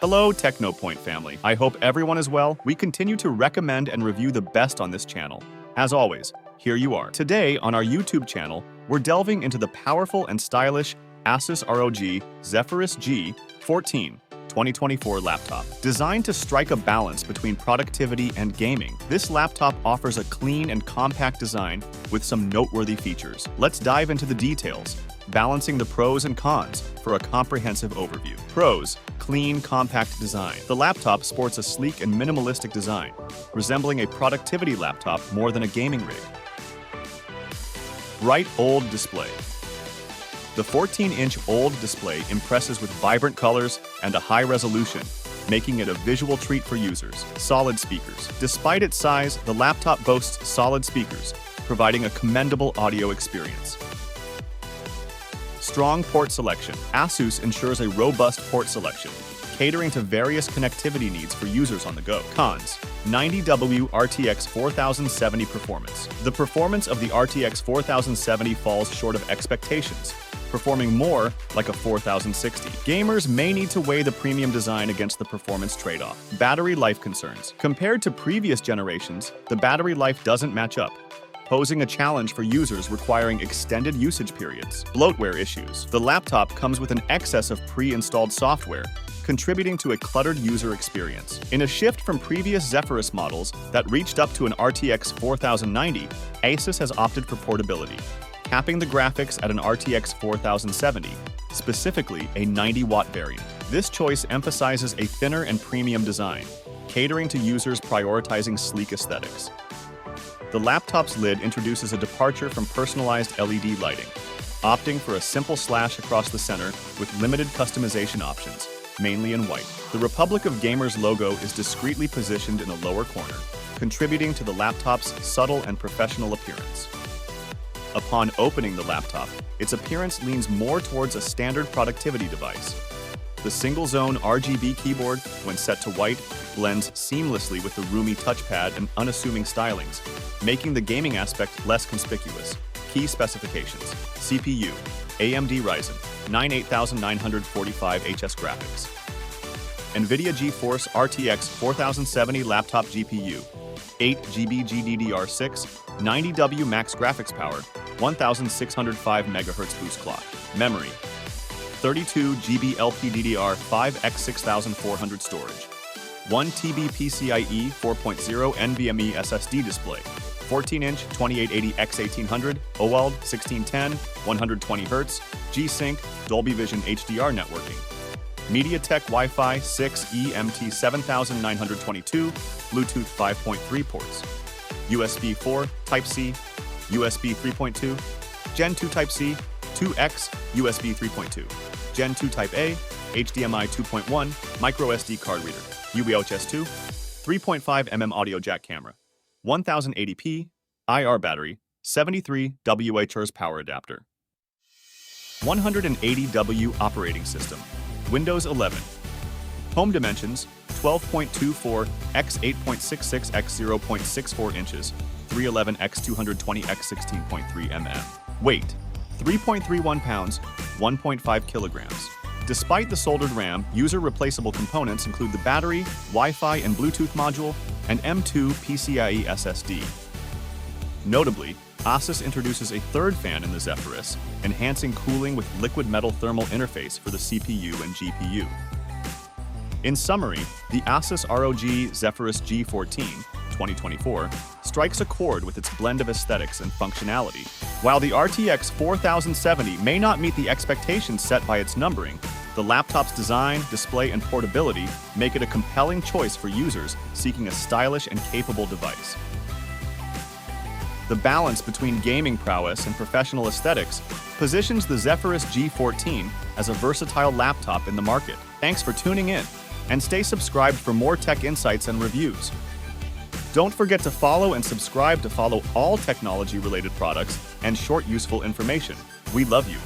Hello, TechnoPoint family. I hope everyone is well. We continue to recommend and review the best on this channel. As always, here you are. Today on our YouTube channel, we're delving into the powerful and stylish Asus ROG Zephyrus G14 2024 laptop. Designed to strike a balance between productivity and gaming, this laptop offers a clean and compact design with some noteworthy features. Let's dive into the details, balancing the pros and cons for a comprehensive overview. Pros: clean, compact design. The laptop sports a sleek and minimalistic design, resembling a productivity laptop more than a gaming rig. Bright OLED display. The 14-inch OLED display impresses with vibrant colors and a high resolution, making it a visual treat for users. Solid speakers. Despite its size, the laptop boasts solid speakers, providing a commendable audio experience. Strong port selection. Asus ensures a robust port selection, catering to various connectivity needs for users on the go. Cons: 90W RTX 4070 performance. The performance of the RTX 4070 falls short of expectations, performing more like a 4060. Gamers may need to weigh the premium design against the performance trade-off. Battery life concerns. Compared to previous generations, the battery life doesn't match up, posing a challenge for users requiring extended usage periods. Bloatware issues. The laptop comes with an excess of pre-installed software, contributing to a cluttered user experience. In a shift from previous Zephyrus models that reached up to an RTX 4090, Asus has opted for portability, capping the graphics at an RTX 4070, specifically a 90-watt variant. This choice emphasizes a thinner and premium design, catering to users prioritizing sleek aesthetics. The laptop's lid introduces a departure from personalized LED lighting, opting for a simple slash across the center with limited customization options, mainly in white. The Republic of Gamers logo is discreetly positioned in the lower corner, contributing to the laptop's subtle and professional appearance. Upon opening the laptop, its appearance leans more towards a standard productivity device. The single-zone RGB keyboard, when set to white, blends seamlessly with the roomy touchpad and unassuming stylings, making the gaming aspect less conspicuous. Key specifications: CPU, AMD Ryzen 9 8945 HS graphics, NVIDIA GeForce RTX 4070 laptop GPU, 8GB GDDR6, 90W max graphics power, 1605 MHz boost clock. Memory: 32GB LPDDR5x 6400 storage, 1TB PCIe 4.0 NVMe SSD display, 14-inch 2880x1800 OLED 1610 120Hz G-Sync Dolby Vision HDR networking, MediaTek Wi-Fi 6 EMT 7922 Bluetooth 5.3 ports, USB 4 Type-C, USB 3.2, Gen 2 Type-C, 2X USB 3.2, Gen 2 Type-A, HDMI 2.1 microSD card reader, UHS 2, 3.5mm audio jack camera, 1080p, IR battery, 73 WHz power adapter. 180W operating system, Windows 11. Home dimensions: 12.24 x 8.66 x 0.64 inches, 311 x 220 x 16.3 mm. Weight: 3.31 pounds, 1.5 kilograms. Despite the soldered RAM, user-replaceable components include the battery, Wi-Fi and Bluetooth module, and M2 PCIe SSD. Notably, Asus introduces a third fan in the Zephyrus, enhancing cooling with liquid metal thermal interface for the CPU and GPU. In summary, the Asus ROG Zephyrus G14 2024 strikes a chord with its blend of aesthetics and functionality. While the RTX 4070 may not meet the expectations set by its numbering, the laptop's design, display, and portability make it a compelling choice for users seeking a stylish and capable device. The balance between gaming prowess and professional aesthetics positions the Zephyrus G14 as a versatile laptop in the market. Thanks for tuning in, and stay subscribed for more tech insights and reviews. Don't forget to follow and subscribe to follow all technology-related products and short, useful information. We love you.